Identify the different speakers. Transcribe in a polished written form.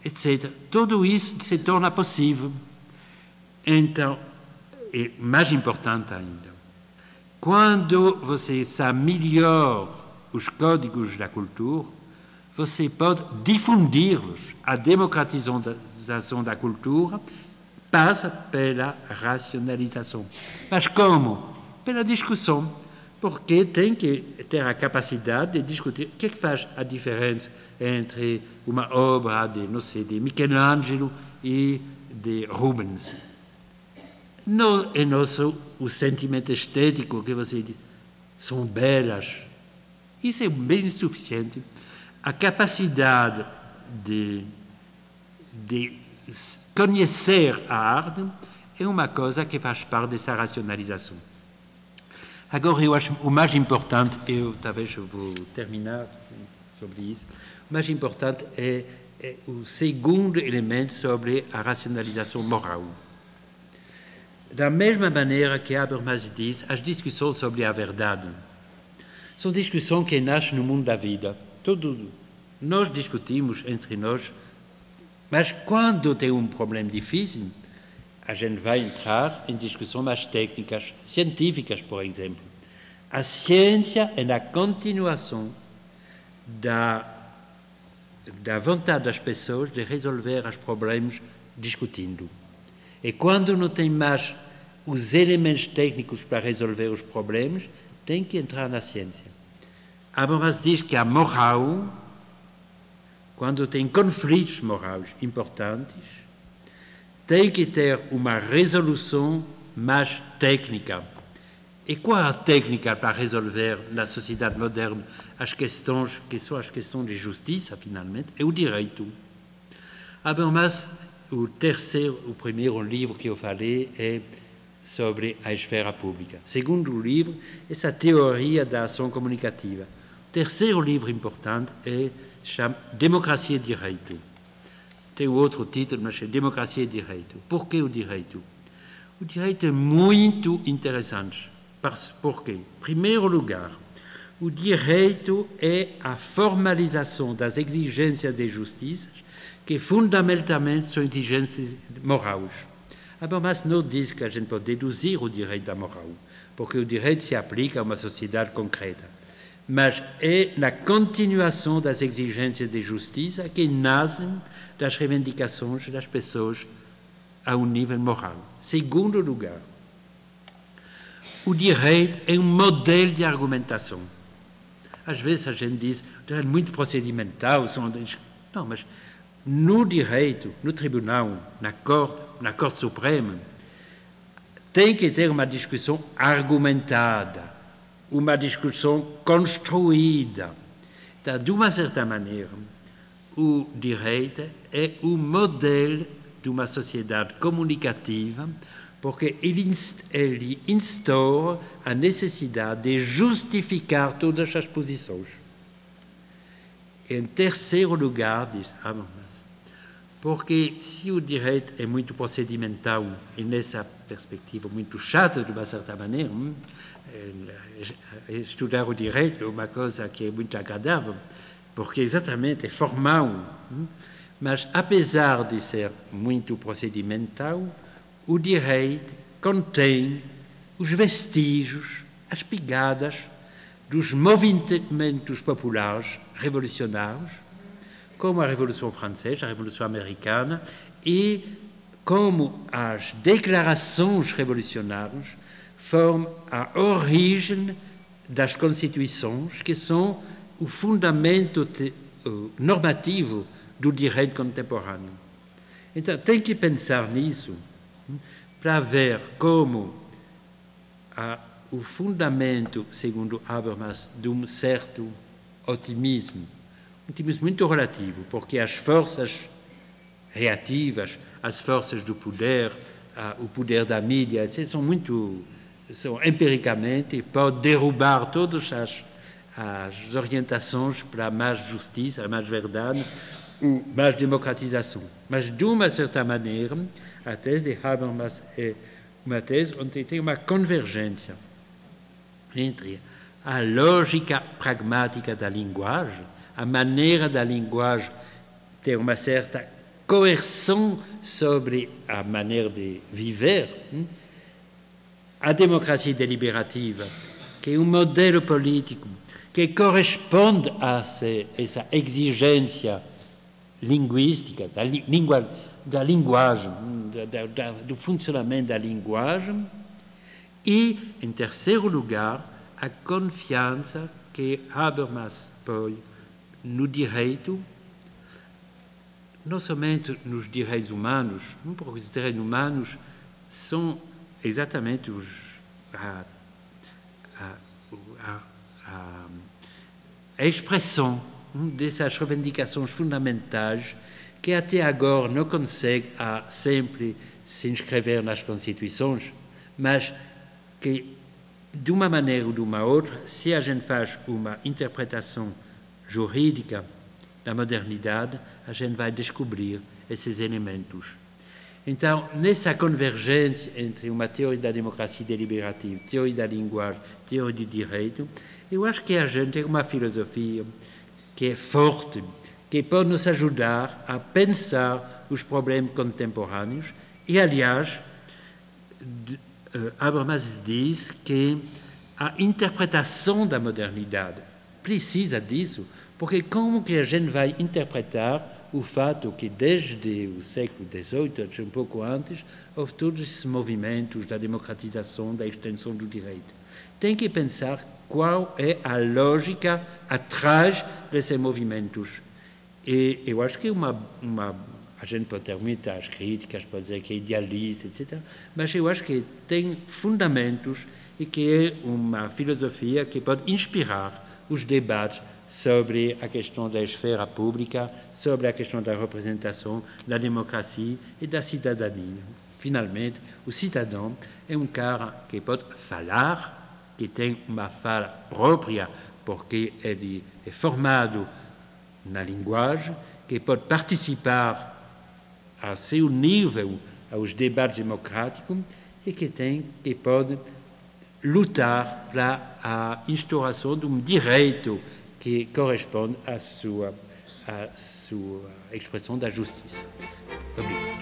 Speaker 1: etc. Tudo isso se torna possível. Então, é mais importante ainda, quando você sabe melhor os códigos da cultura, você pode difundi-los. A democratização da cultura passa pela racionalização. Mas como? Pela discussão, porque tem que ter a capacidade de discutir o que faz a diferença entre uma obra de, não sei, de Michelangelo e de Rubens. Não é nosso o sentimento estético que você diz, são belas. Isso é bem suficiente. A capacidade de conhecer a arte é uma coisa que faz parte dessa racionalização. Agora, eu acho o mais importante, talvez eu vou terminar sobre isso, o mais importante é o segundo elemento sobre a racionalização moral. Da mesma maneira que Habermas diz, as discussões sobre a verdade são discussões que nascem no mundo da vida. Nós discutimos entre nós, mas quando tem um problema difícil, a gente vai entrar em discussões mais técnicas, científicas, por exemplo. A ciência é a continuação da vontade das pessoas de resolver os problemas discutindo. E quando não tem mais os elementos técnicos para resolver os problemas, tem que entrar na ciência. Habermas diz que a moral, quando tem conflitos morais importantes, tem que ter uma resolução mais técnica. E qual é a técnica para resolver na sociedade moderna as questões que são as questões de justiça, finalmente? É o direito. Habermas, o primeiro livro que eu falei é sobre a esfera pública. Segundo livro, essa teoria da ação comunicativa. O terceiro livro importante chama Democracia e Direito. Tem outro título, mas é Democracia e Direito. Por que o direito? O direito é muito interessante. Por quê? Em primeiro lugar, o direito é a formalização das exigências de justiça, que fundamentalmente são exigências morais. Habermas não diz que a gente pode deduzir o direito da moral, porque o direito se aplica a uma sociedade concreta. Mas é na continuação das exigências de justiça que nascem das reivindicações das pessoas a um nível moral. Segundo lugar, o direito é um modelo de argumentação. Às vezes a gente diz, o direito é muito procedimental, não, mas no direito, no tribunal, na Corte Suprema, tem que ter uma discussão argumentada, uma discussão construída. Então, de uma certa maneira, o direito é o modelo de uma sociedade comunicativa, porque ele instaura a necessidade de justificar todas as posições. Em terceiro lugar, diz Habermas, porque se o direito é muito procedimental e nessa perspectiva muito chato de uma certa maneira, estudar o direito é uma coisa que é muito agradável, porque exatamente é formal, mas apesar de ser muito procedimental, o direito contém os vestígios, as pegadas dos movimentos populares revolucionários, como a Revolução Francesa, a Revolução Americana, e como as declarações revolucionárias formam a origem das constituições, que são o fundamento normativo do direito contemporâneo. Então, tem que pensar nisso para ver como o fundamento, segundo Habermas, de um certo otimismo muito relativo, porque as forças reativas, as forças do poder, o poder da mídia, etc., são empiricamente, podem derrubar todas as orientações para mais justiça, mais verdade, mais democratização. Mas, de uma certa maneira, a tese de Habermas é uma tese onde tem uma convergência entre a lógica pragmática da linguagem, a maneira da linguagem ter uma certa coerção sobre a maneira de viver, a democracia deliberativa, que é um modelo político que corresponde a essa exigência linguística, da linguagem, do funcionamento da linguagem, e, em terceiro lugar, a confiança que Habermas põe no direito, não somente nos direitos humanos, porque os direitos humanos são exatamente a expressão dessas reivindicações fundamentais que até agora não conseguem sempre se inscrever nas Constituições, mas que, de uma maneira ou de uma outra, se a gente faz uma interpretação jurídica da modernidade, a gente vai descobrir esses elementos. Então, nessa convergência entre uma teoria da democracia deliberativa, teoria da linguagem, teoria do direito, eu acho que a gente tem uma filosofia que é forte, que pode nos ajudar a pensar os problemas contemporâneos. E, aliás, Habermas diz que a interpretação da modernidade precisa disso, porque como que a gente vai interpretar o fato que desde o século XVIII, um pouco antes, houve todos esses movimentos da democratização, da extensão do direito. Tem que pensar qual é a lógica atrás desses movimentos. E eu acho que a gente pode ter muitas críticas, pode dizer que é idealista, etc., mas eu acho que tem fundamentos e que é uma filosofia que pode inspirar os debates sobre a questão da esfera pública, sobre a questão da representação, da democracia e da cidadania. Finalmente, o cidadão é um cara que pode falar, que tem uma fala própria, porque ele é formado na linguagem, que pode participar a seu nível aos debates democráticos e que pode lutar para a instauração de um direito que corresponde à sua expressão da justiça. Obrigado.